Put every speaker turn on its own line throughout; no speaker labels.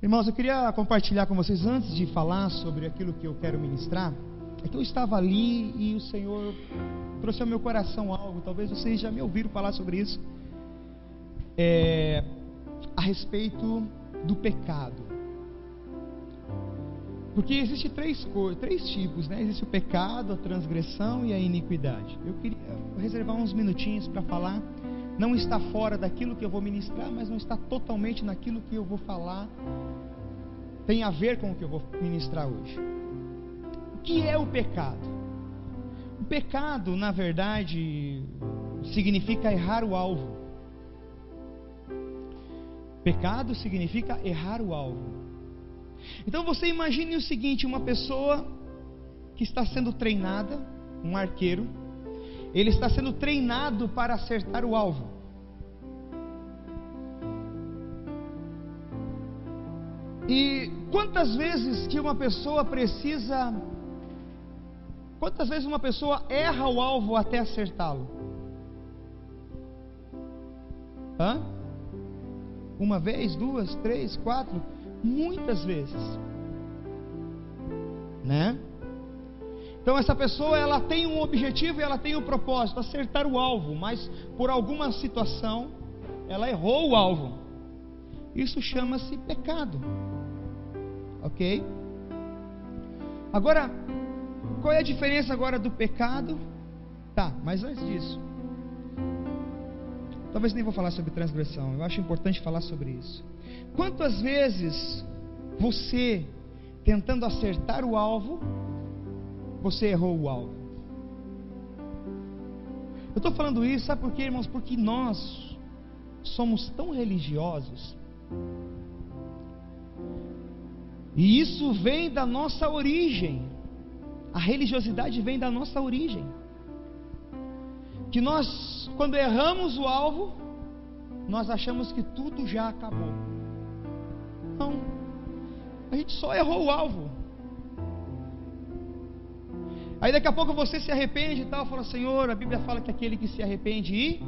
Irmãos, eu queria compartilhar com vocês, antes de falar sobre aquilo que eu quero ministrar, é que eu estava ali e o Senhor trouxe ao meu coração algo, talvez vocês já me ouviram falar sobre isso, a respeito do pecado. Porque existem três tipos, né? Existe o pecado, a transgressão e a iniquidade. Eu queria reservar uns minutinhos para falar. Não está fora daquilo que eu vou ministrar, mas não está totalmente naquilo que eu vou falar. Tem a ver com o que eu vou ministrar hoje. O que é o pecado? O pecado, na verdade, significa errar o alvo. Pecado significa errar o alvo. Então você imagine o seguinte: uma pessoa que está sendo treinada, um arqueiro, ele está sendo treinado para acertar o alvo. E quantas vezes uma pessoa erra o alvo até acertá-lo? Uma vez, duas, três, quatro, muitas vezes, né? Então essa pessoa, ela tem um objetivo e ela tem um propósito, acertar o alvo, mas por alguma situação ela errou o alvo. Isso chama-se pecado. Ok? Agora, qual é a diferença agora do pecado? Tá, mas antes disso, talvez nem vou falar sobre transgressão. Eu acho importante falar sobre isso. Quantas vezes você, tentando acertar o alvo, você errou o alvo? Eu estou falando isso, sabe por quê, irmãos? Porque nós somos tão religiosos. E isso vem da nossa origem. A religiosidade vem da nossa origem. Que nós, quando erramos o alvo, nós achamos que tudo já acabou. Não, a gente só errou o alvo. Aí daqui a pouco você se arrepende e tal, fala: Senhor, a Bíblia fala que aquele que se arrepende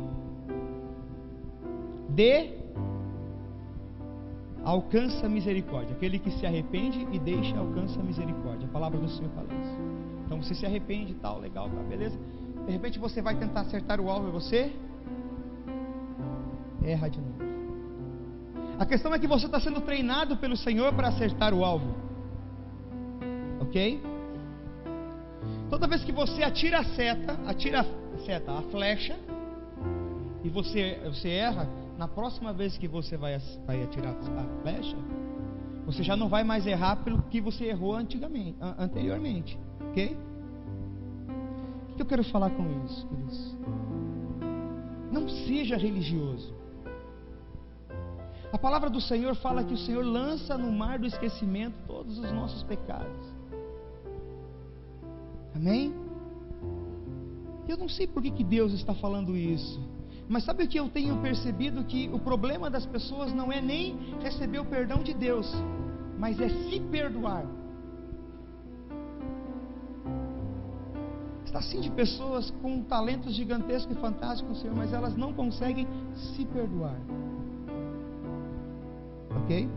alcança misericórdia. Aquele que se arrepende e deixa, alcança misericórdia. A palavra do Senhor fala isso. Então você se arrepende e tal, legal, tá, beleza. De repente você vai tentar acertar o alvo e você erra de novo. A questão é que você está sendo treinado pelo Senhor para acertar o alvo. Ok? Toda vez que você atira a flecha, e você erra, na próxima vez que você vai atirar a flecha, você já não vai mais errar pelo que você errou anteriormente. Ok? O que eu quero falar com isso, queridos? Não seja religioso. A palavra do Senhor fala que o Senhor lança no mar do esquecimento todos os nossos pecados. Amém? Eu não sei por que Deus está falando isso, mas sabe o que eu tenho percebido? Que o problema das pessoas não é nem receber o perdão de Deus, mas é se perdoar. Está assim de pessoas com talentos gigantescos e fantásticos, Senhor, mas elas não conseguem se perdoar. Ok?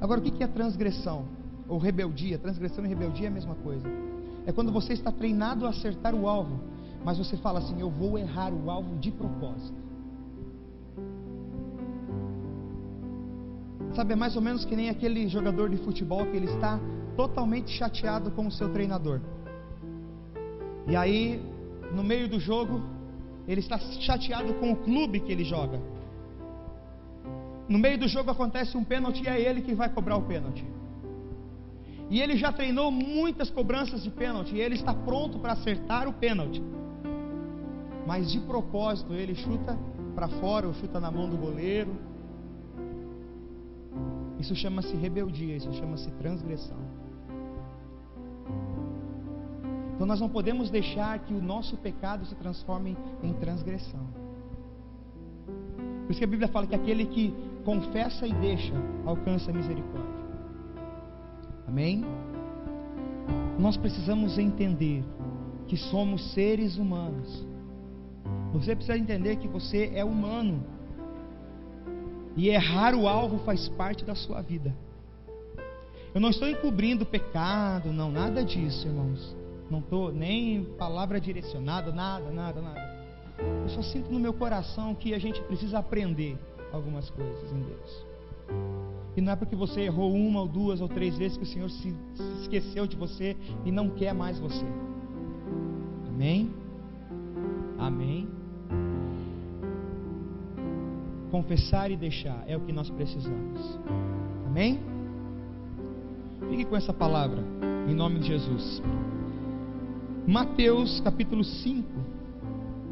Agora, o que é transgressão? Ou rebeldia? Transgressão e rebeldia é a mesma coisa. É quando você está treinado a acertar o alvo, mas você fala assim: eu vou errar o alvo de propósito. Sabe, é mais ou menos que nem aquele jogador de futebol que ele está totalmente chateado com o seu treinador. E aí, no meio do jogo, ele está chateado com o clube que ele joga. No meio do jogo acontece um pênalti e é ele que vai cobrar o pênalti. E ele já treinou muitas cobranças de pênalti, e ele está pronto para acertar o pênalti. Mas de propósito ele chuta para fora ou chuta na mão do goleiro. Isso chama-se rebeldia, isso chama-se transgressão. Então nós não podemos deixar que o nosso pecado se transforme em transgressão. Por isso que a Bíblia fala que aquele que confessa e deixa, alcança misericórdia. Amém? Nós precisamos entender que somos seres humanos. Você precisa entender que você é humano. E errar o alvo faz parte da sua vida. Eu não estou encobrindo pecado, não, nada disso, irmãos. Não estou nem palavra direcionada, nada. Eu só sinto no meu coração que a gente precisa aprender algumas coisas em Deus. E não é porque você errou 1 ou 2 ou 3 vezes que o Senhor se esqueceu de você e não quer mais você. Amém? Amém? Confessar e deixar é o que nós precisamos. Amém? Fique com essa palavra, em nome de Jesus. Mateus capítulo 5,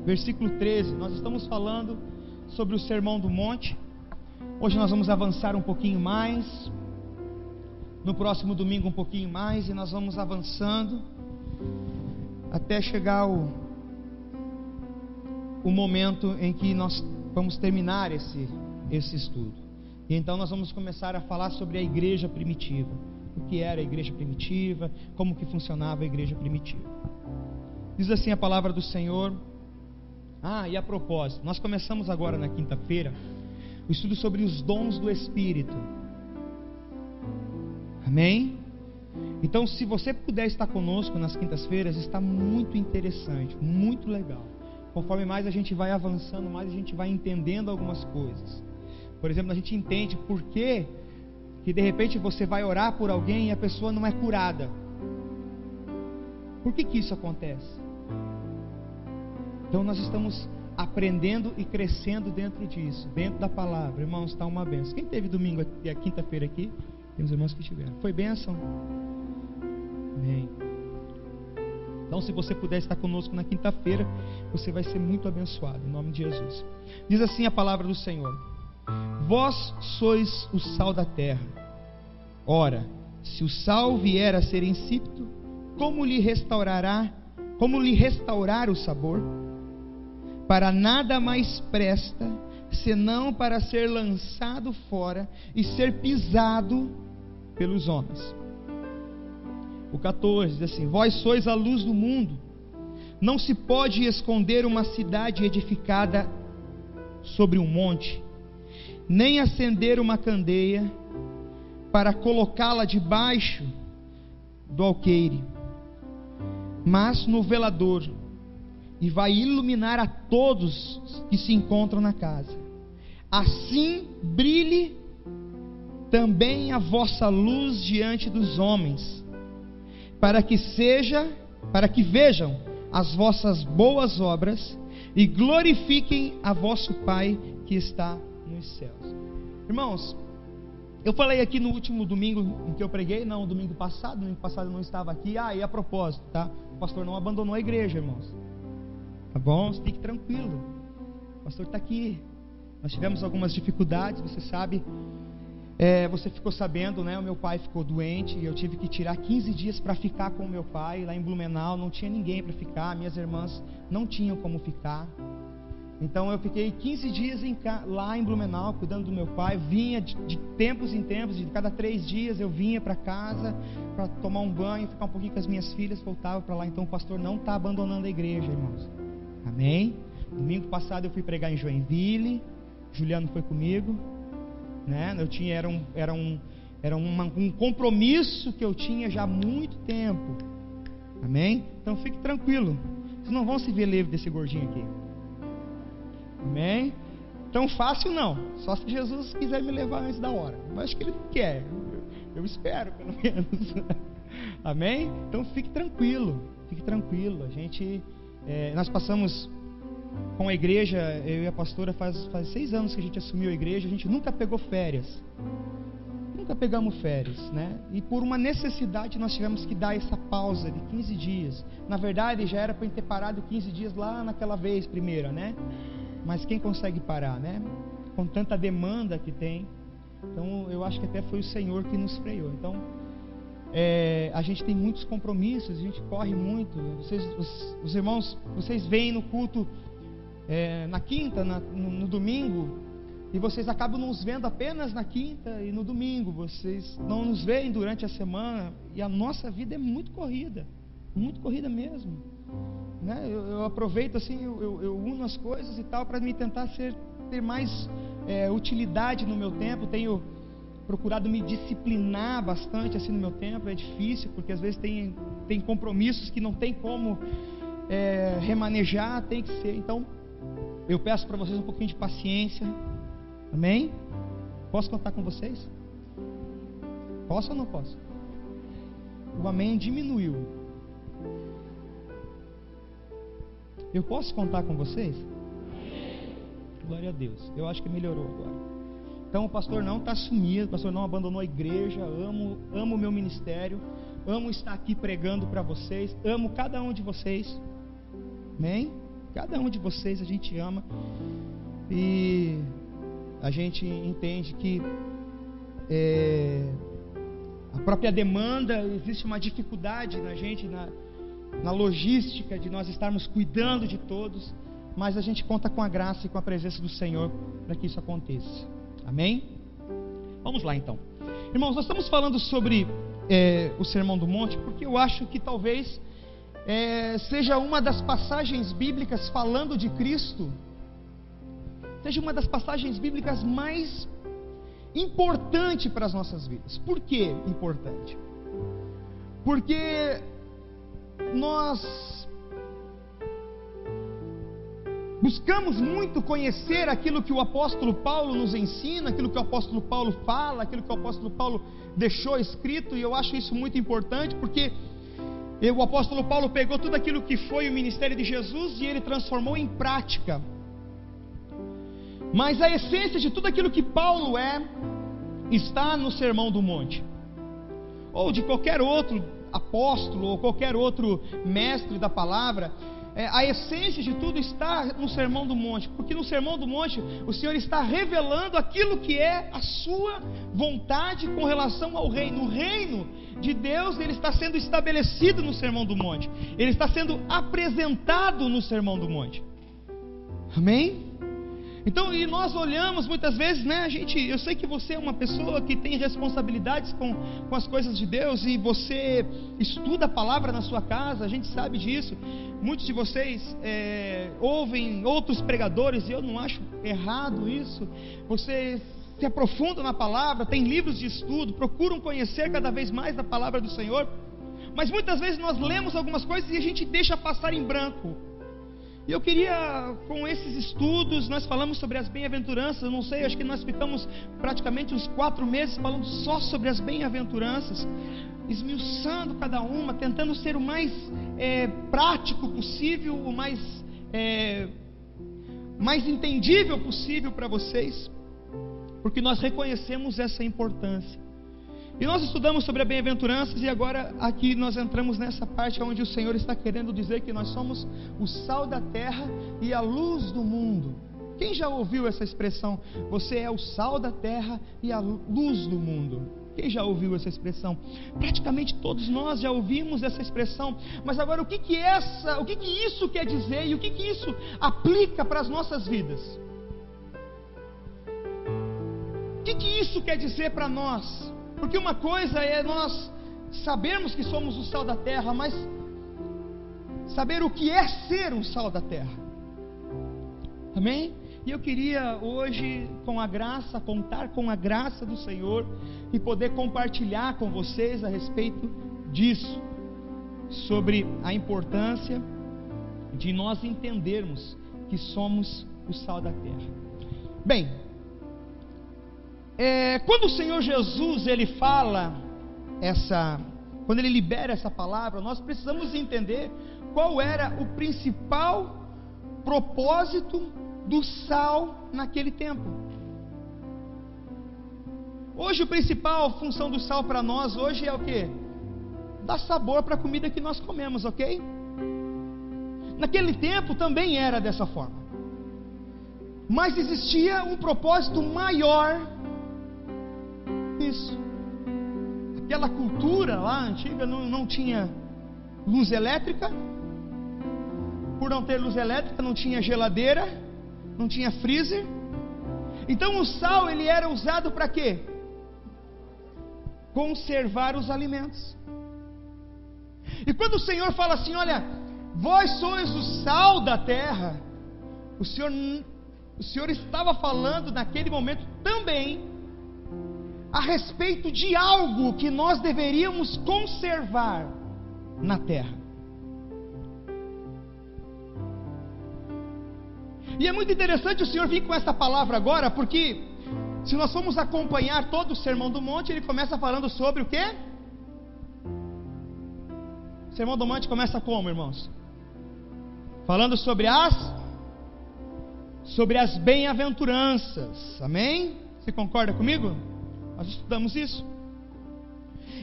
versículo 13. Nós estamos falando sobre o Sermão do Monte. Hoje nós vamos avançar um pouquinho mais. No próximo domingo um pouquinho mais. E nós vamos avançando até chegar o momento em que nós vamos terminar esse estudo. E então nós vamos começar a falar sobre a igreja primitiva. O que era a igreja primitiva, como que funcionava a igreja primitiva. Diz assim a palavra do Senhor. E a propósito, nós começamos agora na quinta-feira o estudo sobre os dons do Espírito. Amém? Então, se você puder estar conosco nas quintas-feiras, está muito interessante, muito legal. Conforme mais a gente vai avançando, mais a gente vai entendendo algumas coisas. Por exemplo, a gente entende por que de repente você vai orar por alguém e a pessoa não é curada. Por que isso acontece? Então nós estamos aprendendo e crescendo dentro disso, dentro da palavra. Irmãos, está uma bênção. Quem teve domingo e a quinta-feira aqui? Temos irmãos que tiveram. Foi bênção? Amém. Então, se você puder estar conosco na quinta-feira, você vai ser muito abençoado, em nome de Jesus. Diz assim a palavra do Senhor: vós sois o sal da terra. Ora, se o sal vier a ser insípido, como lhe restaurar o sabor? Para nada mais presta, senão para ser lançado fora e ser pisado pelos homens. O 14 diz assim: vós sois a luz do mundo. Não se pode esconder uma cidade edificada sobre um monte, nem acender uma candeia para colocá-la debaixo do alqueire, mas no velador, e vai iluminar a todos que se encontram na casa. Assim brilhe também a vossa luz diante dos homens, para que vejam as vossas boas obras e glorifiquem a vosso Pai que está nos céus. Irmãos, eu falei aqui no último domingo em que eu preguei, não, domingo passado eu não estava aqui. E a propósito, tá? O pastor não abandonou a igreja, irmãos. Tá bom? Fique tranquilo. O pastor está aqui. Nós tivemos algumas dificuldades, você sabe. Você ficou sabendo, né? O meu pai ficou doente e eu tive que tirar 15 dias para ficar com o meu pai lá em Blumenau. Não tinha ninguém para ficar, minhas irmãs não tinham como ficar. Então eu fiquei 15 dias lá em Blumenau cuidando do meu pai. Vinha de tempos em tempos, de cada 3 dias eu vinha para casa para tomar um banho, ficar um pouquinho com as minhas filhas, voltava para lá. Então o pastor não está abandonando a igreja, irmãos. Amém? Domingo passado eu fui pregar em Joinville, Juliano foi comigo, né? Era um compromisso que eu tinha já há muito tempo. Amém? Então fique tranquilo, vocês não vão se ver livre desse gordinho aqui. Amém? Tão fácil não, só se Jesus quiser me levar antes da hora. Mas acho que Ele quer, eu espero pelo menos. Amém? Então fique tranquilo. Nós passamos com a igreja, eu e a pastora faz 6 anos que a gente assumiu a igreja. A gente nunca pegou férias, nunca pegamos férias, né? E por uma necessidade nós tivemos que dar essa pausa de 15 dias. Na verdade já era para ter parado 15 dias lá naquela vez primeira, né? Mas quem consegue parar, né? Com tanta demanda que tem. Então eu acho que até foi o Senhor que nos freou. Então a gente tem muitos compromissos, a gente corre muito. Os irmãos, vocês vêm no culto na quinta, no domingo, e vocês acabam nos vendo apenas na quinta e no domingo. Vocês não nos veem durante a semana. E a nossa vida é muito corrida mesmo, né? Eu aproveito assim, eu uno as coisas e tal para me tentar ser ter mais utilidade no meu tempo, tenho procurado me disciplinar bastante assim no meu tempo. É difícil, porque às vezes tem compromissos que não tem como remanejar, tem que ser. Então, eu peço para vocês um pouquinho de paciência, amém? Posso contar com vocês? Posso ou não posso? O amém diminuiu. Eu posso contar com vocês? Glória a Deus. Eu acho que melhorou agora. Então o pastor não está sumido, o pastor não abandonou a igreja. Amo o meu ministério, amo estar aqui pregando para vocês, amo cada um de vocês, amém? Cada um de vocês a gente ama, e a gente entende que a própria demanda, existe uma dificuldade na gente, na logística de nós estarmos cuidando de todos, mas a gente conta com a graça e com a presença do Senhor para que isso aconteça, amém? Vamos lá então, irmãos, nós estamos falando sobre o Sermão do Monte, porque eu acho que talvez seja uma das passagens bíblicas falando de Cristo, seja uma das passagens bíblicas mais importante para as nossas vidas. Por que importante? Porque nós buscamos muito conhecer aquilo que o apóstolo Paulo nos ensina, aquilo que o apóstolo Paulo fala, aquilo que o apóstolo Paulo deixou escrito, e eu acho isso muito importante, porque o apóstolo Paulo pegou tudo aquilo que foi o ministério de Jesus e ele transformou em prática. Mas a essência de tudo aquilo que Paulo está no Sermão do Monte, ou de qualquer outro apóstolo, ou qualquer outro mestre da palavra. A essência de tudo está no Sermão do Monte, porque no Sermão do Monte o Senhor está revelando aquilo que é a sua vontade com relação ao reino. O reino de Deus, ele está sendo estabelecido no Sermão do Monte, ele está sendo apresentado no Sermão do Monte, amém? Então, e nós olhamos muitas vezes, eu sei que você é uma pessoa que tem responsabilidades com as coisas de Deus, e você estuda a palavra na sua casa, a gente sabe disso. Muitos de vocês ouvem outros pregadores, e eu não acho errado isso. Você se aprofunda na palavra, tem livros de estudo, procuram conhecer cada vez mais da palavra do Senhor, mas muitas vezes nós lemos algumas coisas e a gente deixa passar em branco. E eu queria, com esses estudos, nós falamos sobre as bem-aventuranças, eu não sei, acho que nós ficamos praticamente uns 4 meses falando só sobre as bem-aventuranças, esmiuçando cada uma, tentando ser o mais prático possível, o mais entendível possível para vocês, porque nós reconhecemos essa importância. E nós estudamos sobre a bem-aventuranças, e agora aqui nós entramos nessa parte onde o Senhor está querendo dizer que nós somos o sal da terra e a luz do mundo. Quem já ouviu essa expressão? Você é o sal da terra e a luz do mundo. Quem já ouviu essa expressão? Praticamente todos nós já ouvimos essa expressão, mas agora o que isso quer dizer e o que isso aplica para as nossas vidas? O que isso quer dizer para nós? Porque uma coisa é nós sabermos que somos o sal da terra, mas saber o que é ser um sal da terra, amém? E eu queria hoje, contar com a graça do Senhor e poder compartilhar com vocês a respeito disso, sobre a importância de nós entendermos que somos o sal da terra. Bem, quando o Senhor Jesus ele fala quando ele libera essa palavra, nós precisamos entender qual era o principal propósito do sal naquele tempo. Hoje a principal função do sal para nós hoje é o quê? Dar sabor para a comida que nós comemos, ok? Naquele tempo também era dessa forma, mas existia um propósito maior. Isso. Aquela cultura lá antiga não tinha luz elétrica. Por não ter luz elétrica, não tinha geladeira, não tinha freezer. Então o sal ele era usado para quê? Conservar os alimentos. E quando o Senhor fala assim, olha, vós sois o sal da terra, o Senhor o Senhor estava falando naquele momento também a respeito de algo que nós deveríamos conservar na terra. E é muito interessante o Senhor vir com essa palavra agora, porque se nós formos acompanhar todo o Sermão do Monte, ele começa falando sobre o quê? O Sermão do Monte começa como, irmãos? Falando sobre as bem-aventuranças. Amém? Você concorda comigo? Nós estudamos isso.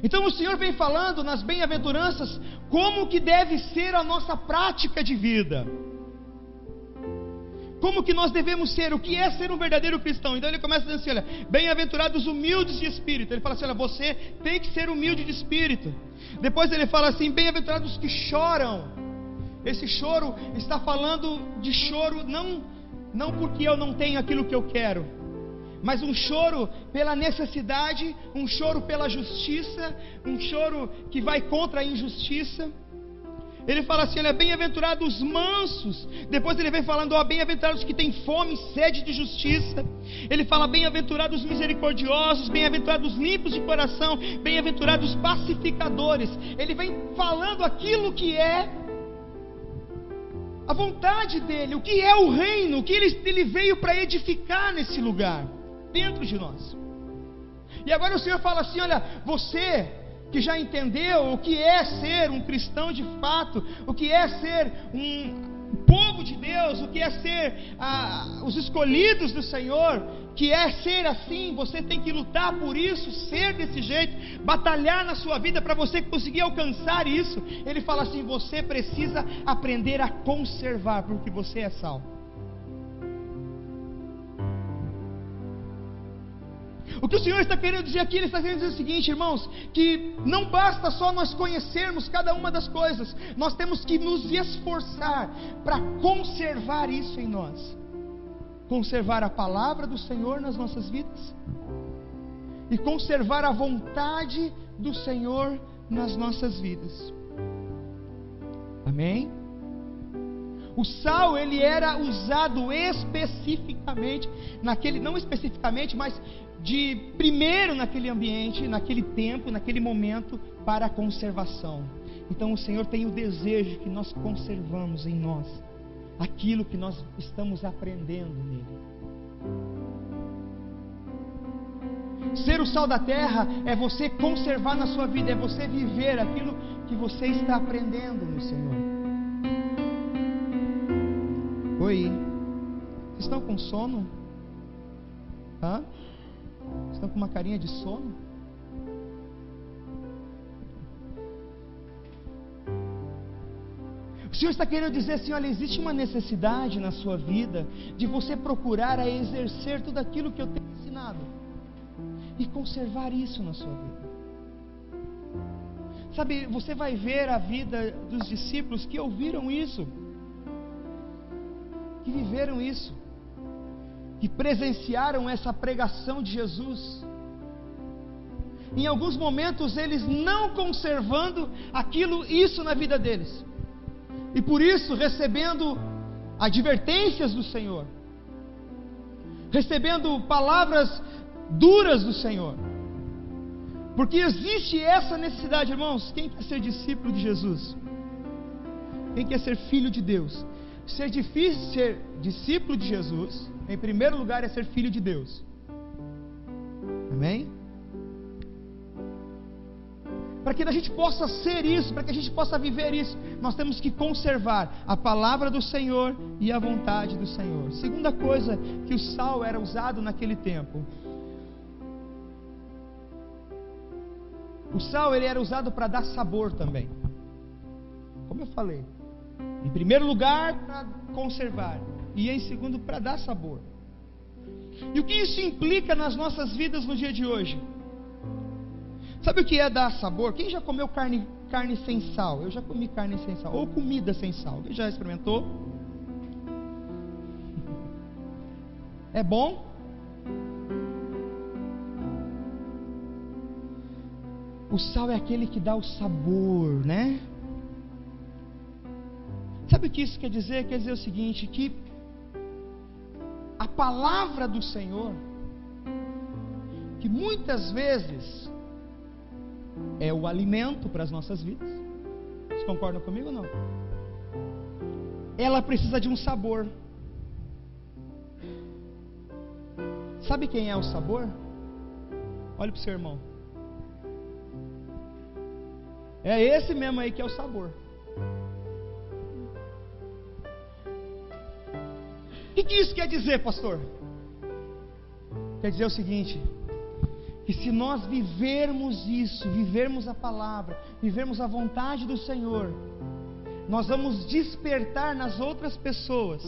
Então o Senhor vem falando nas bem-aventuranças como que deve ser a nossa prática de vida. Como que nós devemos ser, o que é ser um verdadeiro cristão. Então ele começa dizendo assim, olha, bem-aventurados humildes de espírito. Ele fala assim, olha, você tem que ser humilde de espírito. Depois ele fala assim, bem-aventurados que choram. Esse choro está falando de choro não porque eu não tenho aquilo que eu quero, mas um choro pela necessidade, um choro pela justiça, um choro que vai contra a injustiça. Ele fala assim, olha, bem-aventurados os mansos. Depois ele vem falando, ó, bem-aventurados que têm fome e sede de justiça. Ele fala, bem-aventurados misericordiosos, bem-aventurados limpos de coração, bem-aventurados pacificadores. Ele vem falando aquilo que é a vontade dele, o que é o reino, o que ele veio para edificar nesse lugar, dentro de nós. E agora o Senhor fala assim, olha, você que já entendeu o que é ser um cristão de fato, o que é ser um povo de Deus, o que é ser os escolhidos do Senhor, que é ser assim, você tem que lutar por isso, ser desse jeito, batalhar na sua vida para você conseguir alcançar isso. Ele fala assim, você precisa aprender a conservar, porque você é sal. O que o Senhor está querendo dizer aqui, Ele está querendo dizer o seguinte, irmãos, que não basta só nós conhecermos cada uma das coisas, nós temos que nos esforçar para conservar isso em nós. Conservar a palavra do Senhor nas nossas vidas e conservar a vontade do Senhor nas nossas vidas. Amém? O sal, ele era usado especificamente naquele, não especificamente, mas de primeiro naquele ambiente, naquele tempo, naquele momento, para a conservação. Então o Senhor tem o desejo que nós conservamos em nós aquilo que nós estamos aprendendo nele. Ser o sal da terra é você conservar na sua vida, é você viver aquilo que você está aprendendo no Senhor. Oi, vocês estão com sono? Hã? Estão com uma carinha de sono? O Senhor está querendo dizer assim, olha, existe uma necessidade na sua vida de você procurar a exercer tudo aquilo que eu tenho ensinado e conservar isso na sua vida. Sabe, você vai ver a vida dos discípulos que ouviram isso, que viveram isso, que presenciaram essa pregação de Jesus. Em alguns momentos eles não conservando isso na vida deles, e por isso recebendo advertências do Senhor, recebendo palavras duras do Senhor, porque existe essa necessidade, irmãos. Quem quer ser discípulo de Jesus? Quem quer ser filho de Deus? Ser difícil ser discípulo de Jesus, em primeiro lugar, é ser filho de Deus. Amém? Para que a gente possa ser isso, para que a gente possa viver isso, nós temos que conservar a palavra do Senhor e a vontade do Senhor. Segunda coisa que o sal era usado naquele tempo. O sal, ele era usado para dar sabor também. Como eu falei, em primeiro lugar para conservar, e em segundo para dar sabor. E o que isso implica nas nossas vidas no dia de hoje? Sabe o que é dar sabor? Quem já comeu carne sem sal? Eu já comi carne sem sal, ou comida sem sal. Quem já experimentou? É bom? O sal é aquele que dá o sabor, né? Sabe o que isso quer dizer? Quer dizer o seguinte, que a palavra do Senhor, que muitas vezes é o alimento para as nossas vidas. Vocês concordam comigo ou não? Ela precisa de um sabor. Sabe quem é o sabor? Olha para o seu irmão. É esse mesmo aí que é o sabor. O que isso quer dizer, pastor? Quer dizer o seguinte: que se nós vivermos isso, vivermos a palavra, vivermos a vontade do Senhor, nós vamos despertar nas outras pessoas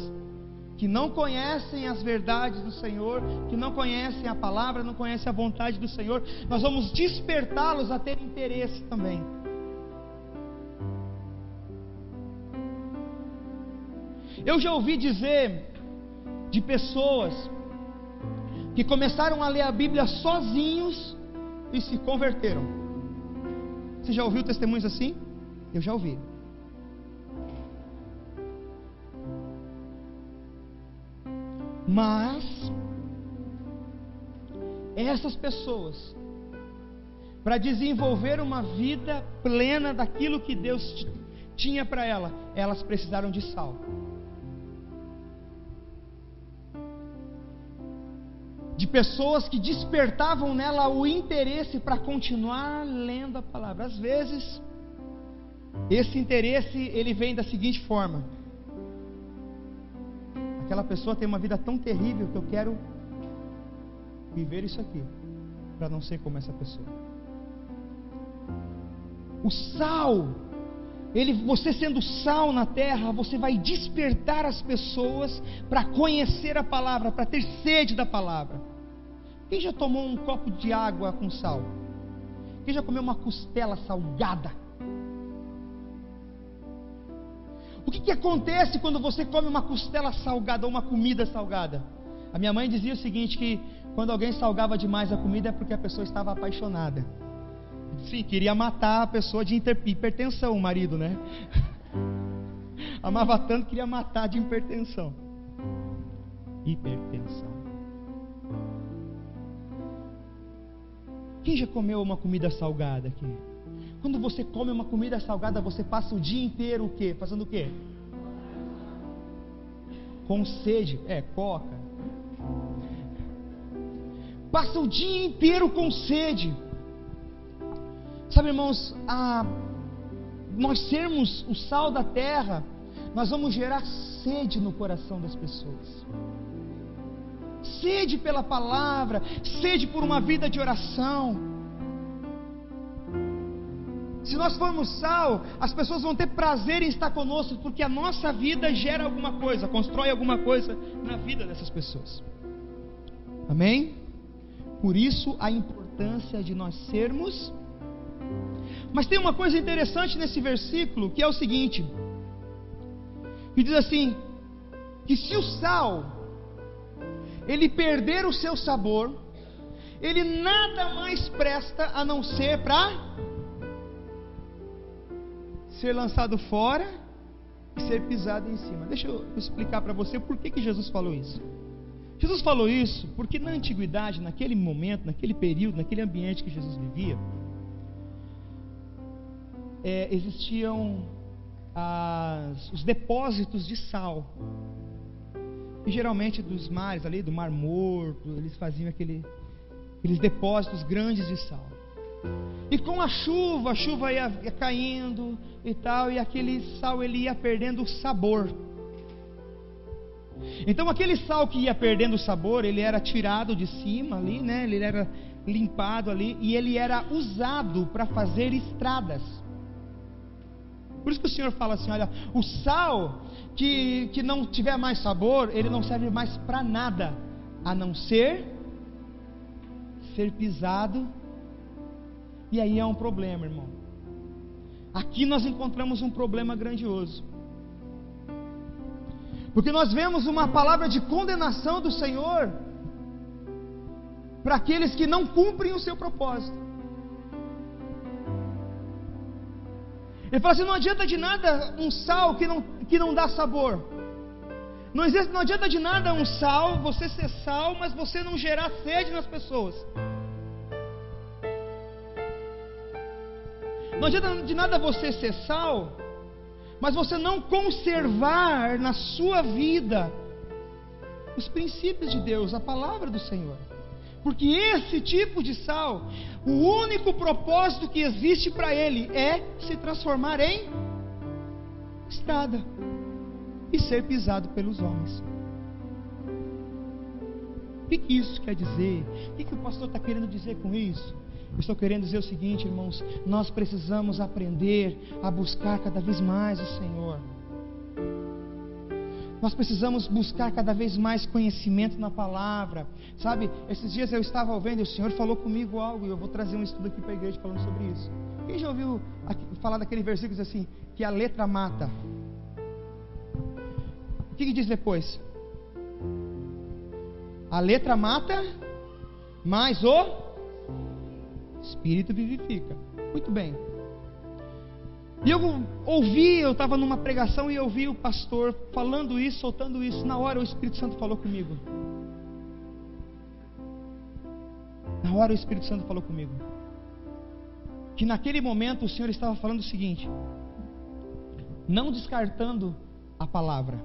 que não conhecem as verdades do Senhor, que não conhecem a palavra, não conhecem a vontade do Senhor, nós vamos despertá-los a ter interesse também. Eu já ouvi dizer de pessoas que começaram a ler a Bíblia sozinhos e se converteram. Você já ouviu testemunhos assim? Eu já ouvi. Mas essas pessoas, para desenvolver uma vida plena daquilo que Deus tinha para elas precisaram de sal. De pessoas que despertavam nela o interesse para continuar lendo a palavra. Às vezes, esse interesse ele vem da seguinte forma: aquela pessoa tem uma vida tão terrível que eu quero viver isso aqui, para não ser como essa pessoa. O sal, você sendo sal na terra, você vai despertar as pessoas para conhecer a palavra, para ter sede da palavra. Quem já tomou um copo de água com sal? Quem já comeu uma costela salgada? O que acontece quando você come uma costela salgada ou uma comida salgada? A minha mãe dizia o seguinte, que quando alguém salgava demais a comida é porque a pessoa estava apaixonada. Sim, queria matar a pessoa de hipertensão, o marido, né? Amava tanto que queria matar de hipertensão. Hipertensão. Quem já comeu uma comida salgada aqui? Quando você come uma comida salgada, você passa o dia inteiro o quê? Fazendo o quê? Com sede. Coca. Passa o dia inteiro com sede. Sabe, irmãos, nós sermos o sal da terra, nós vamos gerar sede no coração das pessoas. Sede pela palavra, sede por uma vida de oração. Se nós formos sal, as pessoas vão ter prazer em estar conosco, porque a nossa vida gera alguma coisa, constrói alguma coisa na vida dessas pessoas. Amém? Por isso a importância de nós sermos. Mas tem uma coisa interessante nesse versículo, que é o seguinte, que diz assim, que se o sal ele perder o seu sabor, ele nada mais presta a não ser para ser lançado fora e ser pisado em cima. Deixa eu explicar para você por que Jesus falou isso. Jesus falou isso porque na antiguidade, naquele momento, naquele período, naquele ambiente que Jesus vivia, existiam os depósitos de sal. E geralmente dos mares ali, do Mar Morto, eles faziam aqueles depósitos grandes de sal. E com a chuva ia caindo e tal, e aquele sal ele ia perdendo o sabor. Então aquele sal que ia perdendo o sabor, ele era tirado de cima ali, né? Ele era limpado ali, e ele era usado para fazer estradas. Por isso que o Senhor fala assim, olha, o sal que não tiver mais sabor, ele não serve mais para nada, a não ser pisado. E aí é um problema, irmão. Aqui nós encontramos um problema grandioso, porque nós vemos uma palavra de condenação do Senhor para aqueles que não cumprem o seu propósito. Ele fala assim, não adianta de nada um sal que não dá sabor, Não adianta de nada você ser sal, mas você não gerar sede nas pessoas. Não adianta de nada você ser sal, mas você não conservar na sua vida os princípios de Deus, a palavra do Senhor. Porque esse tipo de sal, o único propósito que existe para ele é se transformar em estrada e ser pisado pelos homens. O que isso quer dizer? O que o pastor está querendo dizer com isso? Eu estou querendo dizer o seguinte, irmãos: nós precisamos aprender a buscar cada vez mais o Senhor. Nós precisamos buscar cada vez mais conhecimento na palavra. Sabe, esses dias eu estava ouvindo e o Senhor falou comigo algo, e eu vou trazer um estudo aqui para a igreja falando sobre isso. Quem já ouviu falar daquele versículo assim, que a letra mata? O que diz depois? A letra mata, mas o Espírito vivifica. Muito bem. E eu estava numa pregação e eu ouvi o pastor falando isso, soltando isso. Na hora o Espírito Santo falou comigo. Que naquele momento o Senhor estava falando o seguinte: não descartando a palavra,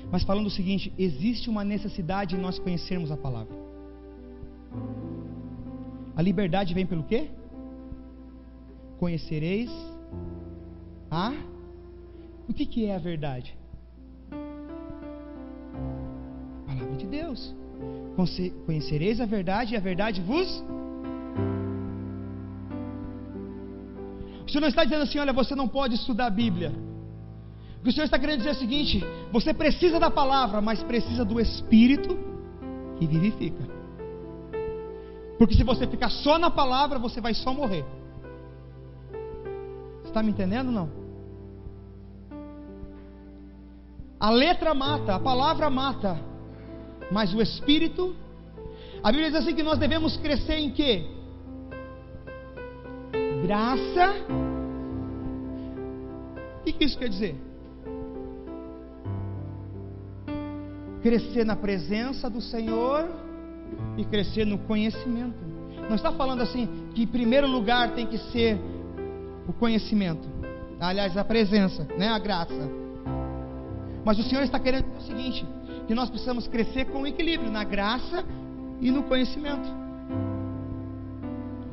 mas falando o seguinte: existe uma necessidade em nós conhecermos a palavra. A liberdade vem pelo quê? Conhecereis o que é a verdade? A palavra de Deus. Conhecereis a verdade e a verdade vos... O Senhor não está dizendo assim: olha, você não pode estudar a Bíblia. O que o Senhor está querendo dizer é o seguinte: você precisa da palavra, mas precisa do Espírito que vivifica. Porque se você ficar só na palavra, você vai só morrer. Você está me entendendo ou não? A letra mata, a palavra mata, mas o Espírito... A Bíblia diz assim que nós devemos crescer em quê? Graça. O que isso quer dizer? Crescer na presença do Senhor e crescer no conhecimento. Não está falando assim que em primeiro lugar tem que ser o conhecimento, aliás, a presença, né? A graça. Mas o Senhor está querendo dizer o seguinte: que nós precisamos crescer com equilíbrio na graça e no conhecimento.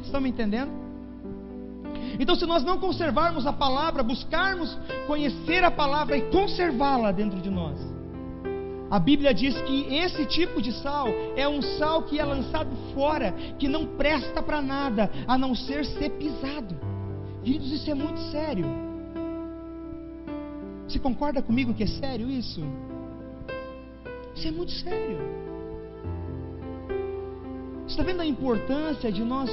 Estão me entendendo? Então, se nós não conservarmos a palavra, buscarmos conhecer a palavra e conservá-la dentro de nós, a Bíblia diz que esse tipo de sal é um sal que é lançado fora, que não presta para nada, a não ser pisado. Queridos, isso é muito sério. Você concorda comigo que é sério isso? Isso é muito sério. Você está vendo a importância de nós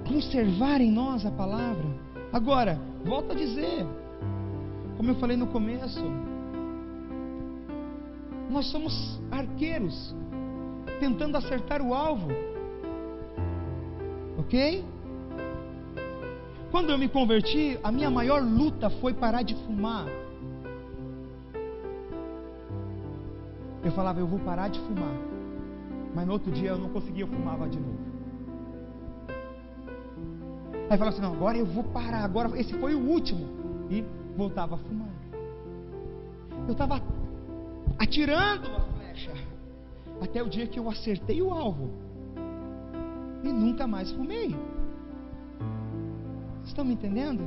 conservar em nós a palavra? Agora, volto a dizer, como eu falei no começo, nós somos arqueiros tentando acertar o alvo, ok? Quando eu me converti, a minha maior luta foi parar de fumar. Eu falava: eu vou parar de fumar, mas no outro dia eu não conseguia, eu fumava de novo. Aí eu falava assim: não, agora eu vou parar, agora esse foi o último, e voltava a fumar. Eu estava atirando a flecha até o dia que eu acertei o alvo e nunca mais fumei. Estão me entendendo?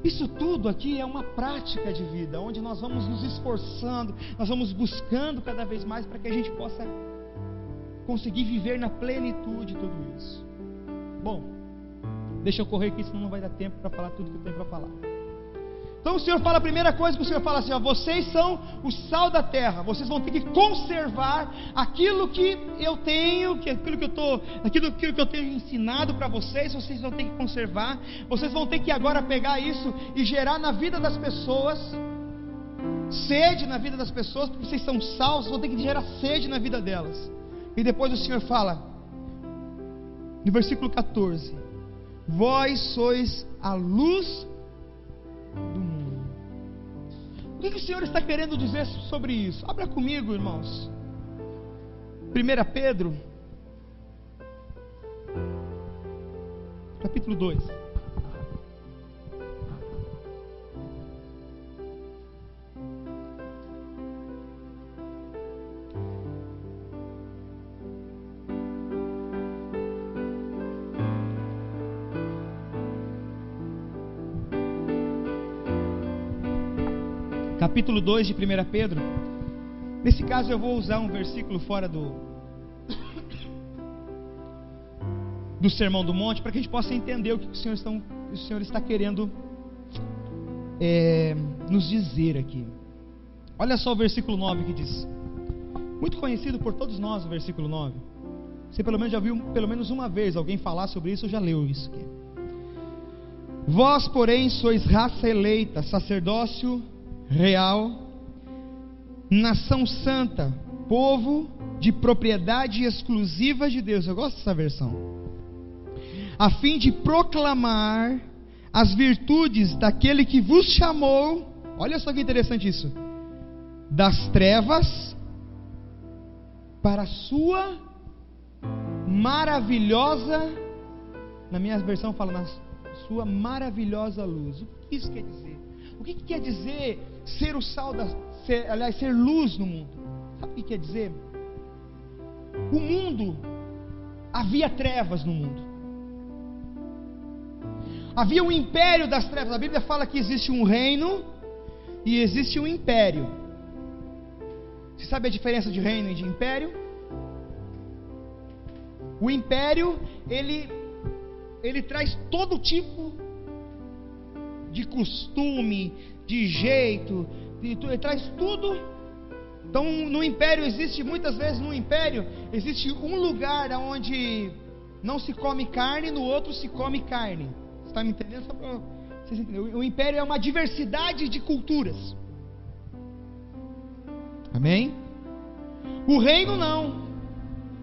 Isso tudo aqui é uma prática de vida, onde nós vamos nos esforçando, nós vamos buscando cada vez mais para que a gente possa conseguir viver na plenitude tudo isso. Bom, deixa eu correr aqui, senão não vai dar tempo para falar tudo que eu tenho para falar. Então o Senhor fala, a primeira coisa que o Senhor fala assim: ó, vocês são o sal da terra, vocês vão ter que conservar aquilo que eu tenho, aquilo que eu tenho ensinado para vocês, vocês vão ter que conservar. Vocês vão ter que agora pegar isso e gerar na vida das pessoas sede na vida das pessoas, porque vocês são sal, vocês vão ter que gerar sede na vida delas. E depois o Senhor fala, no versículo 14: vós sois a luz do mundo. O que o Senhor está querendo dizer sobre isso? Abra comigo, irmãos. 1 Pedro, capítulo 2. Capítulo 2 de 1 Pedro. Nesse caso eu vou usar um versículo fora do Sermão do Monte, para que a gente possa entender o que o Senhor está querendo nos dizer aqui. Olha só o versículo 9 que diz, muito conhecido por todos nós, o versículo 9. Você pelo menos já viu pelo menos uma vez alguém falar sobre isso, ou já leu isso aqui. Vós, porém, sois raça eleita, sacerdócio real, nação santa, povo de propriedade exclusiva de Deus. Eu gosto dessa versão. A fim de proclamar as virtudes daquele que vos chamou. Olha só que interessante isso. Das trevas para a sua maravilhosa, na minha versão fala, na sua maravilhosa luz. O que isso quer dizer? O que quer dizer ser o sal ser luz no mundo? Sabe o que quer dizer? O mundo, havia trevas no mundo. Havia um império das trevas. A Bíblia fala que existe um reino e existe um império. Você sabe a diferença de reino e de império? O império, ele traz todo tipo de costume, de jeito, ele traz tudo. Então no império existe, muitas vezes no império existe um lugar onde não se come carne, no outro se come carne. Você está me entendendo? Só para vocês entenderem. O império é uma diversidade de culturas. Amém? O reino não.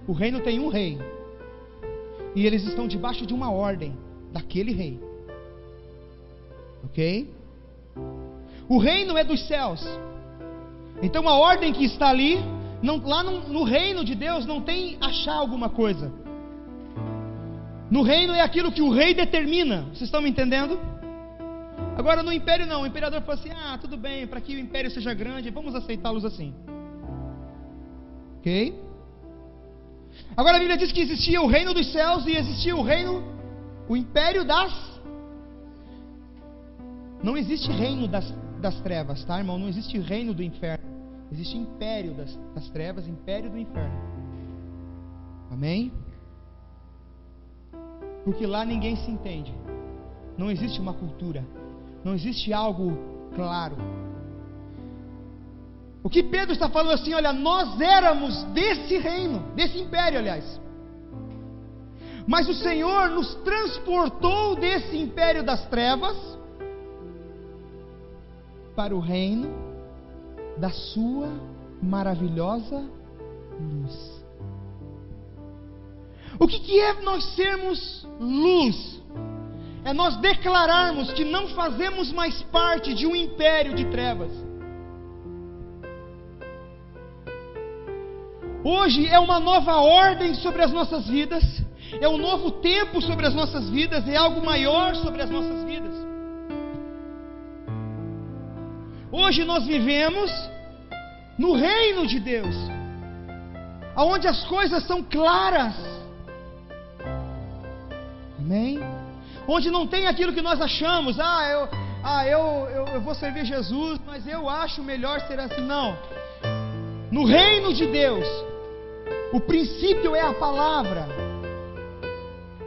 O reino tem um rei, e eles estão debaixo de uma ordem daquele rei. Ok? O reino é dos céus. Então a ordem que está ali, lá no reino de Deus não tem achar alguma coisa. No reino é aquilo que o rei determina. Vocês estão me entendendo? Agora no império não. O imperador fala assim: tudo bem, para que o império seja grande, vamos aceitá-los assim. Ok? Agora a Bíblia diz que existia o reino dos céus e existia o império das... Não existe reino das trevas, tá, irmão? Não existe reino do inferno. Existe império das trevas, império do inferno. Amém? Porque lá ninguém se entende. Não existe uma cultura. Não existe algo claro. O que Pedro está falando assim, olha, nós éramos desse reino, desse império, aliás. Mas o Senhor nos transportou desse império das trevas para o reino da sua maravilhosa luz. O que é nós sermos luz? É nós declararmos que não fazemos mais parte de um império de trevas. Hoje é uma nova ordem sobre as nossas vidas, é um novo tempo sobre as nossas vidas, é algo maior sobre as nossas vidas. Hoje nós vivemos no reino de Deus, onde as coisas são claras. Amém? Onde não tem aquilo que nós achamos, eu vou servir Jesus, mas eu acho melhor ser assim. Não. No reino de Deus, o princípio é a palavra.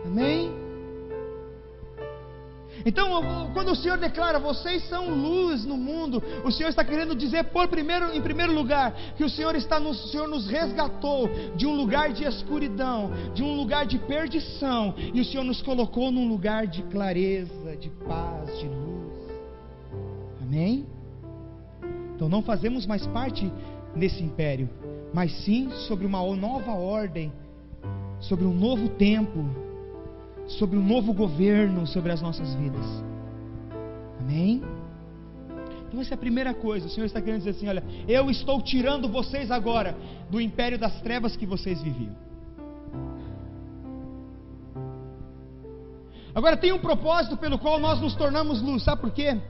Amém? Então, quando o Senhor declara, vocês são luz no mundo, o Senhor está querendo dizer, em primeiro lugar, que o Senhor nos resgatou de um lugar de escuridão, de um lugar de perdição, e o Senhor nos colocou num lugar de clareza, de paz, de luz. Amém? Então não fazemos mais parte desse império, mas sim sobre uma nova ordem, sobre um novo tempo, sobre um novo governo sobre as nossas vidas. Amém? Então essa é a primeira coisa. O Senhor está querendo dizer assim: olha, eu estou tirando vocês agora do império das trevas que vocês viviam. Agora tem um propósito pelo qual nós nos tornamos luz. Sabe por quê?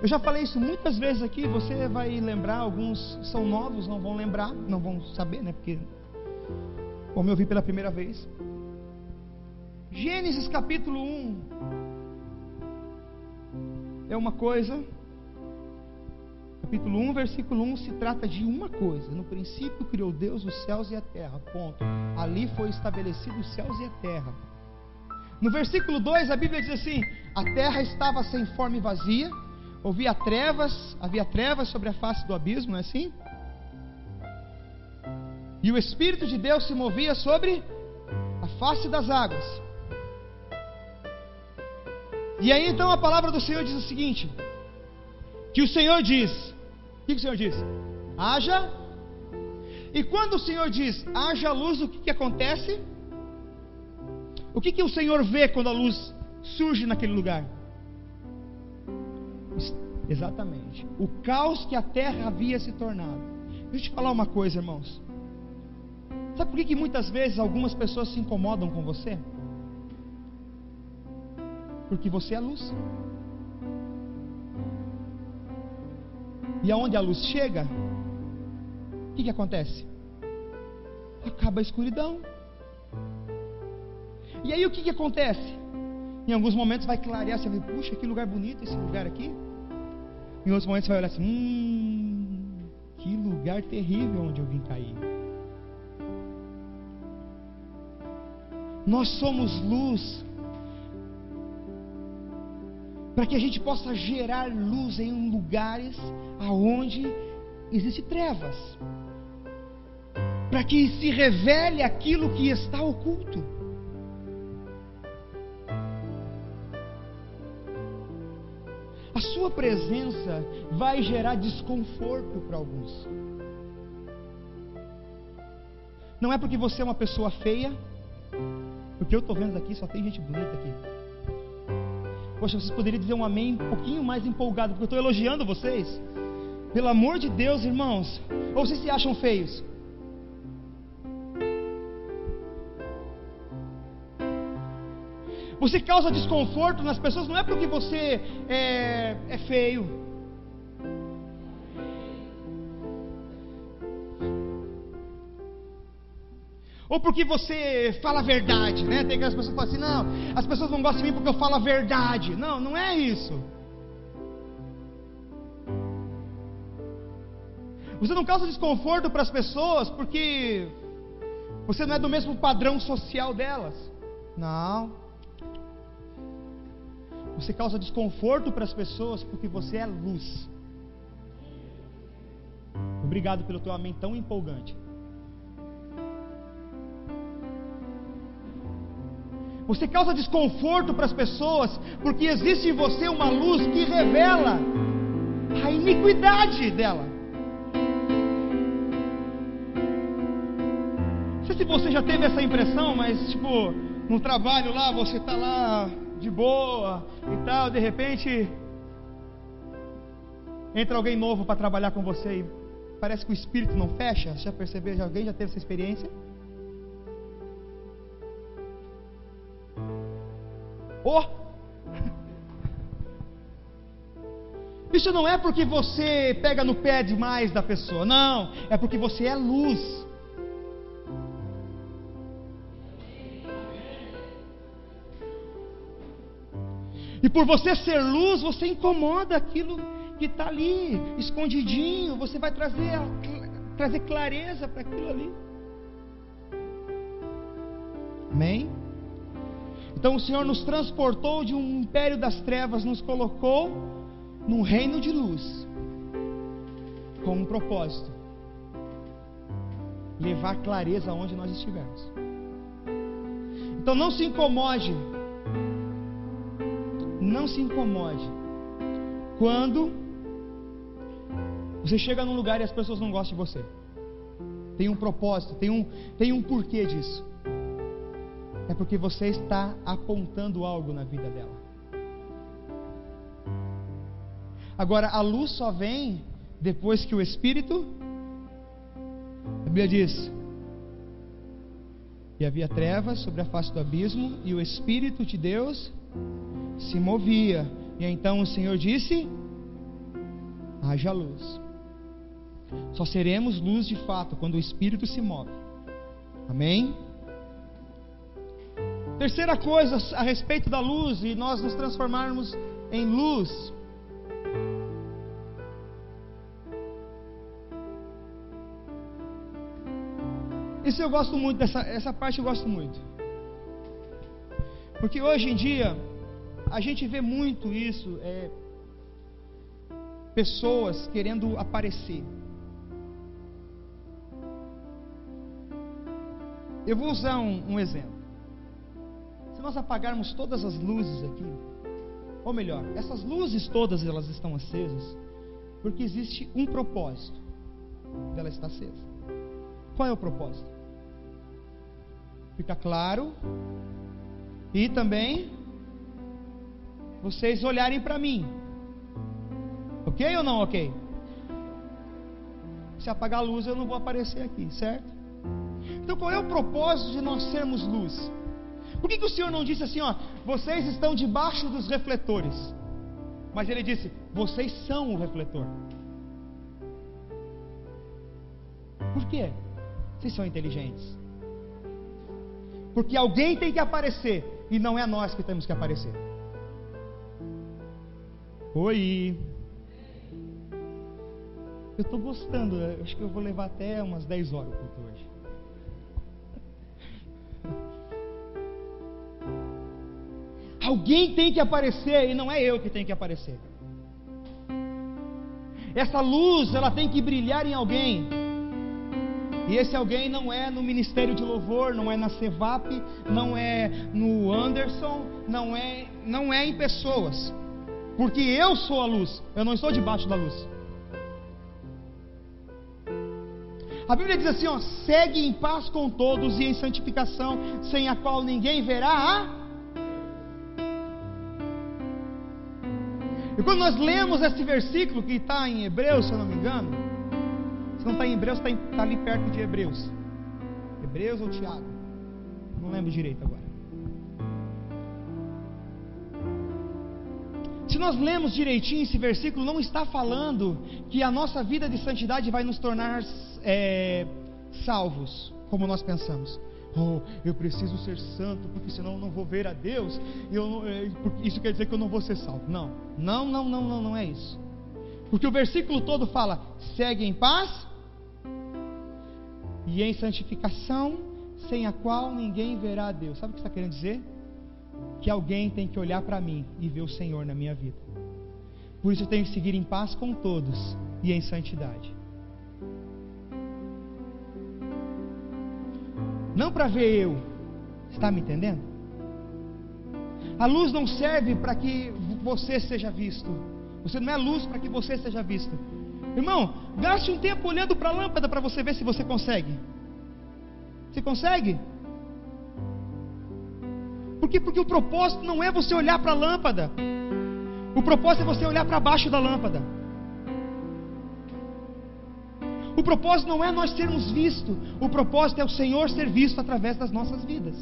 Eu já falei isso muitas vezes aqui. Você vai lembrar, alguns são novos, não vão lembrar, não vão saber, né? Porque vão me ouvir pela primeira vez. Gênesis capítulo 1 é uma coisa. Capítulo 1, versículo 1 se trata de uma coisa: no princípio criou Deus os céus e a terra, ponto. Ali foi estabelecido os céus e a terra. No versículo 2 a Bíblia diz assim: a terra estava sem forma e vazia, havia trevas sobre a face do abismo, não é assim? E o Espírito de Deus se movia sobre a face das águas. E aí então a palavra do Senhor diz o seguinte: que o Senhor diz, o que o Senhor diz? Haja. E quando o Senhor diz haja luz, o que acontece? O que o Senhor vê quando a luz surge naquele lugar? Exatamente, o caos que a terra havia se tornado. Deixa eu te falar uma coisa, irmãos. Sabe por que muitas vezes algumas pessoas se incomodam com você? Porque você é a luz. E aonde a luz chega, o que acontece? Acaba a escuridão. E aí o que acontece? Em alguns momentos vai clarear, você vai ver, puxa, que lugar bonito esse lugar aqui. Em outros momentos você vai olhar assim, que lugar terrível onde eu vim cair. Nós somos luz para que a gente possa gerar luz em lugares aonde existe trevas, para que se revele aquilo que está oculto. A sua presença vai gerar desconforto para alguns. Não é porque você é uma pessoa feia, porque eu estou vendo aqui, só tem gente bonita aqui. Poxa, vocês poderiam dizer um amém um pouquinho mais empolgado, porque eu estou elogiando vocês. Pelo amor de Deus, irmãos. Ou vocês se acham feios? Você causa desconforto nas pessoas, não é porque você é feio. Ou porque você fala a verdade, né? Tem aquelas pessoas que falam assim: não, as pessoas não gostam de mim porque eu falo a verdade. Não, não é isso. Você não causa desconforto para as pessoas porque você não é do mesmo padrão social delas. Não. Você causa desconforto para as pessoas porque você é luz. Obrigado pelo teu amém tão empolgante. Você causa desconforto para as pessoas porque existe em você uma luz que revela a iniquidade dela. Não sei se você já teve essa impressão, mas tipo, no trabalho lá, você está lá de boa e tal, de repente entra alguém novo para trabalhar com você e parece que o espírito não fecha. Você já percebeu? Alguém já teve essa experiência? Isso não é porque você pega no pé demais da pessoa, não, é porque você é luz. E por você ser luz, você incomoda aquilo que está ali, escondidinho. Você vai trazer clareza para aquilo ali. Amém? Então o Senhor nos transportou de um império das trevas, nos colocou num reino de luz, com um propósito: levar clareza aonde nós estivermos. Então não se incomode. Não se incomode quando você chega num lugar e as pessoas não gostam de você. Tem um propósito, tem um porquê disso. É porque você está apontando algo na vida dela. Agora, a luz só vem depois que o Espírito, a Bíblia diz, e havia trevas sobre a face do abismo, e o Espírito de Deus se movia, e então o Senhor disse: haja luz. Só seremos luz de fato quando o Espírito se move. Amém? Terceira coisa a respeito da luz, e nós nos transformarmos em luz. Isso eu gosto muito, essa parte eu gosto muito. Porque hoje em dia, a gente vê muito isso, pessoas querendo aparecer. Eu vou usar um exemplo. Se nós apagarmos todas as luzes aqui, ou melhor, essas luzes todas elas estão acesas, porque existe um propósito dela estar acesa. Qual é o propósito? Fica claro, e também vocês olharem para mim. Ok ou não ok? Se apagar a luz eu não vou aparecer aqui, certo? Então qual é o propósito de nós sermos luz? Por que o Senhor não disse assim, ó, vocês estão debaixo dos refletores? Mas Ele disse, vocês são o refletor. Por quê? Vocês são inteligentes. Porque alguém tem que aparecer, e não é nós que temos que aparecer. Oi. Eu estou gostando, acho que eu vou levar até umas 10 horas o culto hoje. Alguém tem que aparecer, e não é eu que tenho que aparecer. Essa luz, ela tem que brilhar em alguém. E esse alguém não é no Ministério de Louvor, não é na Cevap, não é no Anderson, não é em pessoas. Porque eu sou a luz, eu não estou debaixo da luz. A Bíblia diz assim, ó, segue em paz com todos e em santificação, sem a qual ninguém verá E quando nós lemos esse versículo que está em Hebreus, se eu não me engano, se não está em Hebreus, está ali perto de Hebreus. Hebreus ou Tiago? Não lembro direito agora. Se nós lemos direitinho esse versículo, não está falando que a nossa vida de santidade vai nos tornar salvos, como nós pensamos. Oh, eu preciso ser santo, porque senão eu não vou ver a Deus. Isso quer dizer que eu não vou ser salvo. Não é isso. Porque o versículo todo fala: segue em paz e em santificação, sem a qual ninguém verá a Deus. Sabe o que está querendo dizer? Que alguém tem que olhar para mim e ver o Senhor na minha vida. Por isso eu tenho que seguir em paz com todos e em santidade. Não para ver eu. Está me entendendo? A luz não serve para que você seja visto. Você não é luz para que você seja visto. Irmão, gaste um tempo olhando para a lâmpada para você ver se você consegue. Você consegue? Porque o propósito não é você olhar para a lâmpada. O propósito é você olhar para baixo da lâmpada. O propósito não é nós sermos vistos. O propósito é o Senhor ser visto através das nossas vidas.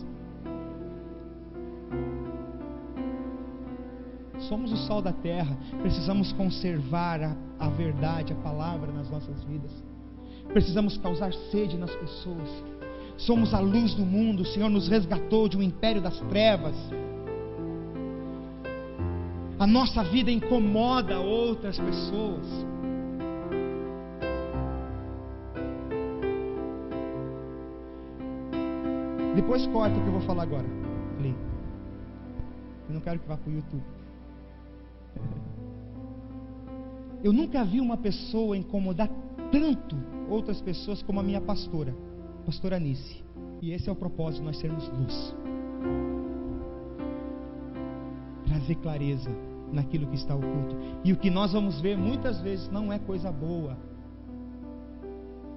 Somos o sal da terra. Precisamos conservar a verdade, a palavra nas nossas vidas. Precisamos causar sede nas pessoas. Somos a luz do mundo. O Senhor nos resgatou de um império das trevas. A nossa vida incomoda outras pessoas. Depois corta o que eu vou falar agora. Eu não quero que vá para o YouTube. Eu nunca vi uma pessoa incomodar tanto outras pessoas como a minha pastora Nice. E esse é o propósito de nós sermos luz. Trazer clareza naquilo que está oculto. E o que nós vamos ver muitas vezes não é coisa boa.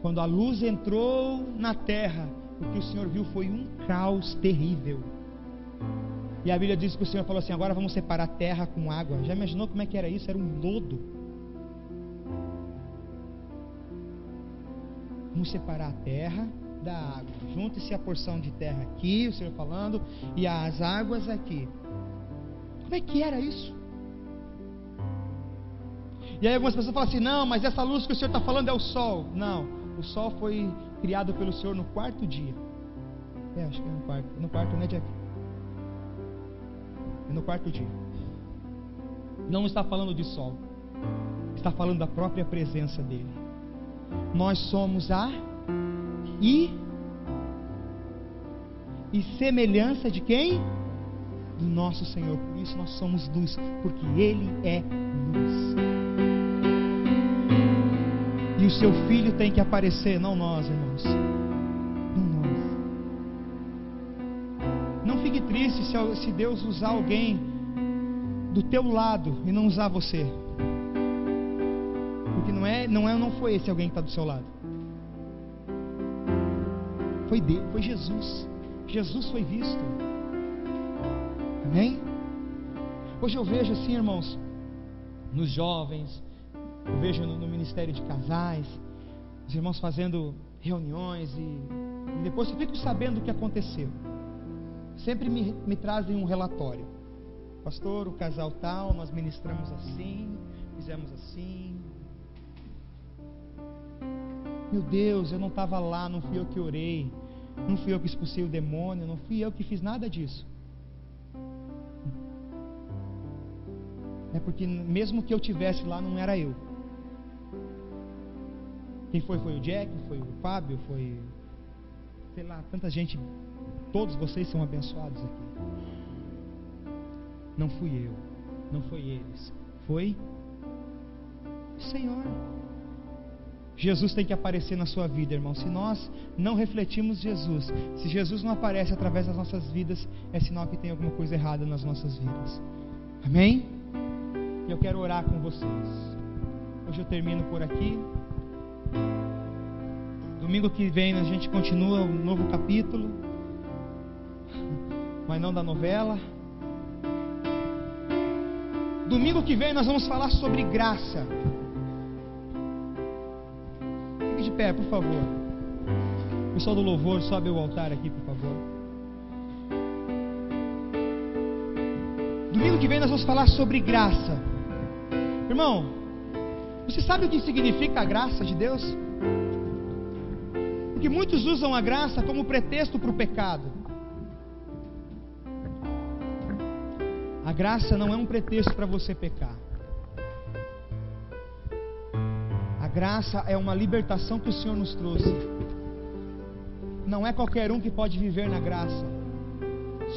Quando a luz entrou na terra, o que o Senhor viu foi um caos terrível. E a Bíblia diz que o Senhor falou assim: agora vamos separar terra com água. Já imaginou como é que era isso? Era um lodo. Vamos separar a terra da água. Junte-se a porção de terra aqui, o Senhor falando, e as águas aqui. Como é que era isso? E aí algumas pessoas falam assim: não, mas essa luz que o Senhor está falando é o sol. Não, o sol foi criado pelo Senhor no quarto dia. Acho que é no quarto. No quarto, né, Jack? É no quarto dia. Não está falando de sol, está falando da própria presença dele. Nós somos a e semelhança de quem? Do nosso Senhor. Por isso nós somos luz, porque Ele é luz. E o seu Filho tem que aparecer, não nós, irmãos. Não nós. Não fique triste se Deus usar alguém do teu lado e não usar você. Porque não foi esse alguém que está do seu lado. Foi Jesus. Jesus foi visto. Amém? Hoje eu vejo assim, irmãos, nos jovens, eu vejo no ministério de casais, os irmãos fazendo reuniões e depois eu fico sabendo o que aconteceu. Sempre me trazem um relatório. Pastor, o casal tal, nós ministramos assim, fizemos assim. Meu Deus, eu não estava lá, não fui eu que orei, não fui eu que expulsei o demônio, não fui eu que fiz nada disso. É porque mesmo que eu tivesse lá, não era eu. Quem foi o Jack, foi o Fábio, foi, sei lá, tanta gente. Todos vocês são abençoados aqui. Não fui eu, não foi eles, foi o Senhor. Jesus tem que aparecer na sua vida, irmão. Se nós não refletimos Jesus, se Jesus não aparece através das nossas vidas, é sinal que tem alguma coisa errada nas nossas vidas. Amém? E eu quero orar com vocês. Hoje eu termino por aqui. Domingo que vem a gente continua um novo capítulo, mas não da novela. Domingo que vem nós vamos falar sobre graça. Fique de pé, por favor. O pessoal do louvor, sobe o altar aqui, por favor. Domingo que vem nós vamos falar sobre graça. Irmão, você sabe o que significa a graça de Deus? Porque muitos usam a graça como pretexto para o pecado. A graça não é um pretexto para você pecar. A graça é uma libertação que o Senhor nos trouxe. Não é qualquer um que pode viver na graça.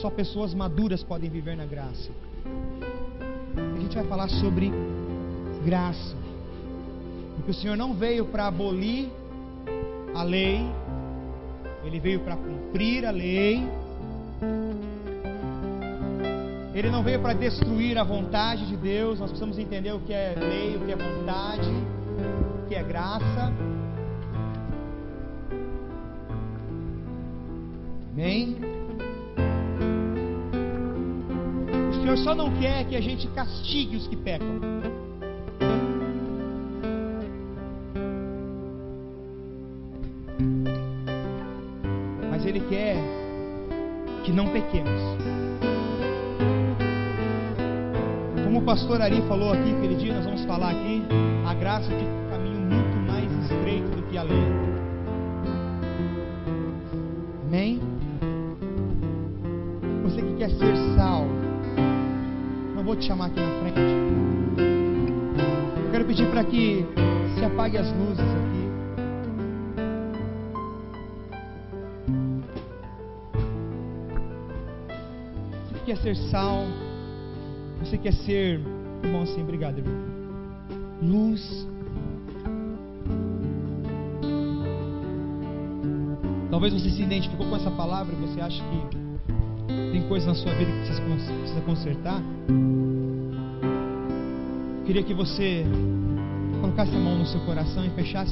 Só pessoas maduras podem viver na graça. A gente vai falar sobre graça. Porque o Senhor não veio para abolir a lei. Ele veio para cumprir a lei. Ele não veio para destruir a vontade de Deus. Nós precisamos entender o que é lei, o que é vontade, o que é graça. Amém? O Senhor só não quer que a gente castigue os que pecam. Mas Ele quer que não pequemos. Como o pastor Ari falou aqui, aquele dia nós vamos falar aqui, a graça tem um caminho muito mais estreito do que a lei. Amém? Você que quer ser sal, não vou te chamar aqui na frente. Eu quero pedir para que se apague as luzes aqui. Você que quer ser sal, você quer ser, irmão, assim, obrigado, irmão. Luz. Talvez você se identificou com essa palavra e você acha que tem coisa na sua vida que precisa consertar. Queria que você colocasse a mão no seu coração e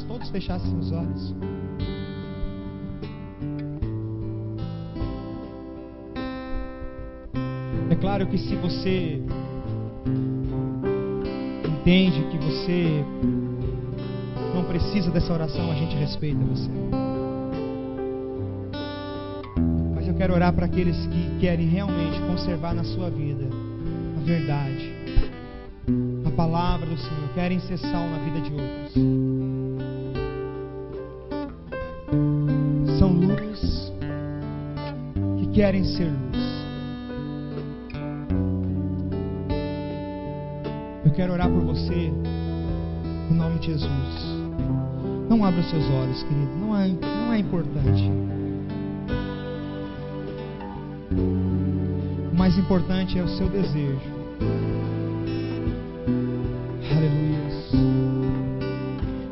todos fechassem os olhos. É claro que se você entende que você não precisa dessa oração, a gente respeita você. Mas eu quero orar para aqueles que querem realmente conservar na sua vida a verdade, a palavra do Senhor, querem ser sal na vida de outros. São luz que querem ser luz. Eu quero orar por você em nome de Jesus. Não abra os seus olhos, querido. Não é importante. O mais importante é o seu desejo. Aleluia.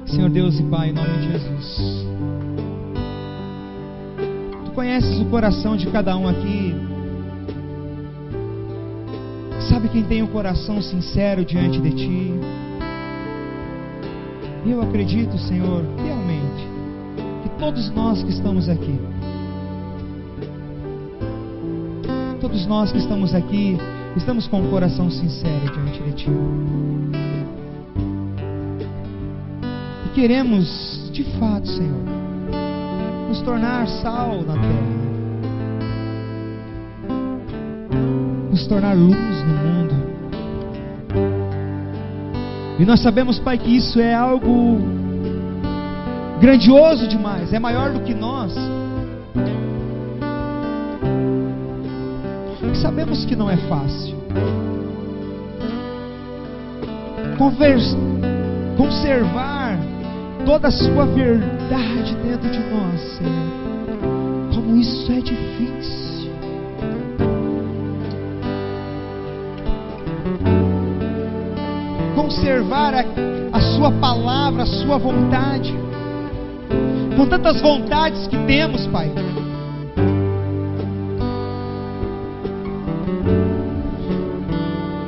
Senhor Deus e Pai, em nome de Jesus. Tu conheces o coração de cada um aqui. Sabe quem tem um coração sincero diante de Ti. E eu acredito, Senhor, realmente, que todos nós que estamos aqui, estamos com um coração sincero diante de Ti. E queremos, de fato, Senhor, nos tornar sal na terra, nos tornar luz no mundo. E nós sabemos, Pai, que isso é algo grandioso demais, é maior do que nós. E sabemos que não é fácil conservar toda a sua verdade dentro de nós, Senhor. Como isso é difícil. Conservar a sua palavra, a sua vontade, com tantas vontades que temos, Pai.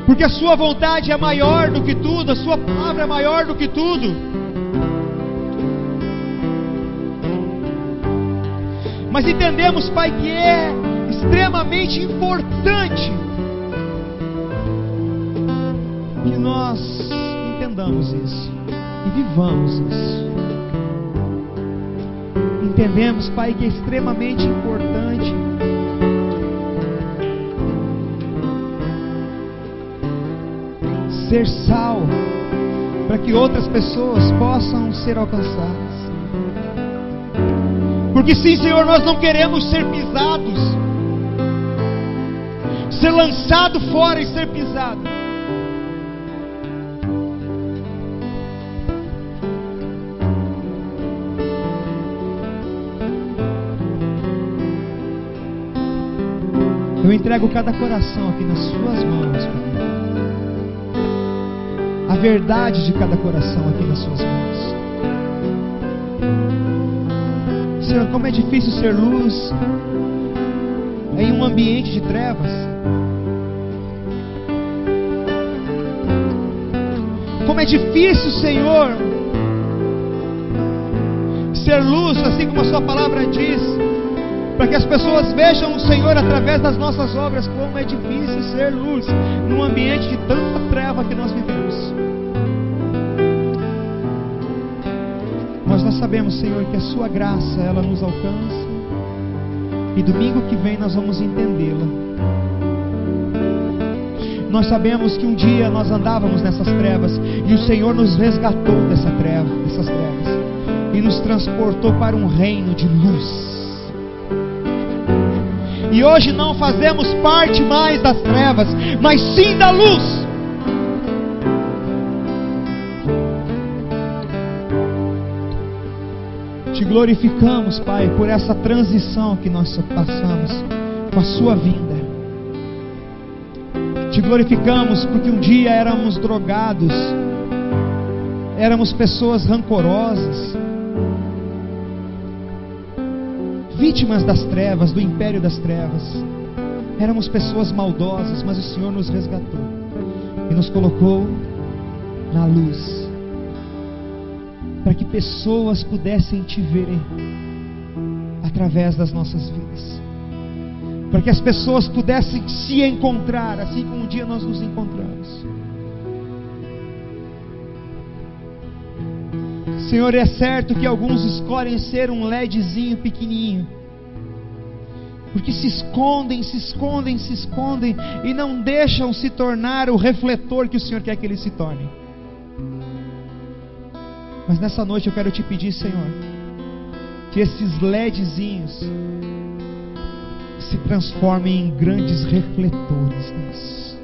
Porque a sua vontade é maior do que tudo, a sua palavra é maior do que tudo. Mas entendemos, Pai, que é extremamente importante que nós entendamos isso e vivamos isso. Entendemos, Pai, que é extremamente importante ser sal para que outras pessoas possam ser alcançadas. Porque sim, Senhor, nós não queremos ser pisados, ser lançado fora e ser pisado. Eu entrego cada coração aqui nas suas mãos, Pai. A verdade de cada coração aqui nas suas mãos. Senhor, como é difícil ser luz em um ambiente de trevas. Como é difícil, Senhor, ser luz, assim como a sua palavra diz, para que as pessoas vejam o Senhor através das nossas obras. Como é difícil ser luz num ambiente de tanta treva que nós vivemos. Mas nós sabemos, Senhor, que a sua graça, ela nos alcança, e domingo que vem nós vamos entendê-la. Nós sabemos que um dia nós andávamos nessas trevas, e o Senhor nos resgatou dessas trevas, e nos transportou para um reino de luz. E hoje não fazemos parte mais das trevas, mas sim da luz. Te glorificamos, Pai, por essa transição que nós passamos com a sua vinda. Te glorificamos porque um dia éramos drogados, éramos pessoas rancorosas, vítimas das trevas, do império das trevas. Éramos pessoas maldosas, mas o Senhor nos resgatou e nos colocou na luz, para que pessoas pudessem te ver através das nossas vidas, para que as pessoas pudessem se encontrar, assim como um dia nós nos encontramos. Senhor, é certo que alguns escolhem ser um LEDzinho pequenininho, porque se escondem e não deixam se tornar o refletor que o Senhor quer que eles se tornem. Mas nessa noite eu quero te pedir, Senhor, que esses LEDzinhos se transformem em grandes refletores, Deus.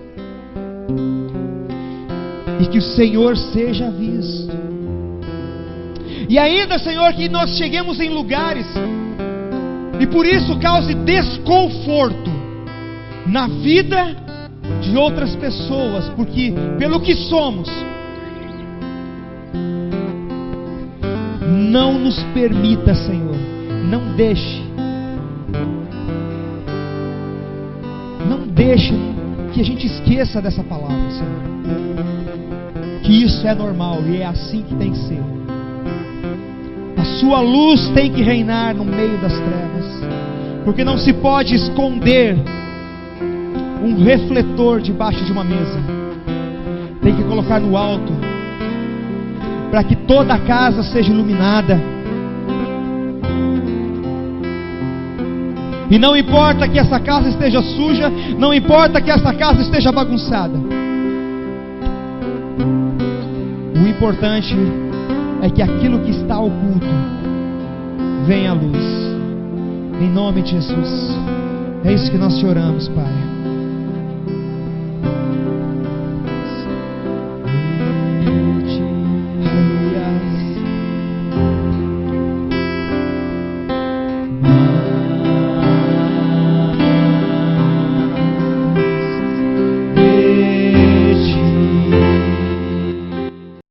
E que o Senhor seja visto. E ainda, Senhor, que nós cheguemos em lugares e por isso cause desconforto na vida de outras pessoas, porque pelo que somos, não nos permita, Senhor, não deixe que a gente esqueça dessa palavra, Senhor, que isso é normal e é assim que tem que ser. A sua luz tem que reinar no meio das trevas, porque não se pode esconder um refletor debaixo de uma mesa. Tem que colocar no alto, para que toda a casa seja iluminada. E não importa que essa casa esteja suja, não importa que essa casa esteja bagunçada, o importante é que aquilo que está oculto venha à luz, em nome de Jesus. É isso que nós te oramos, Pai.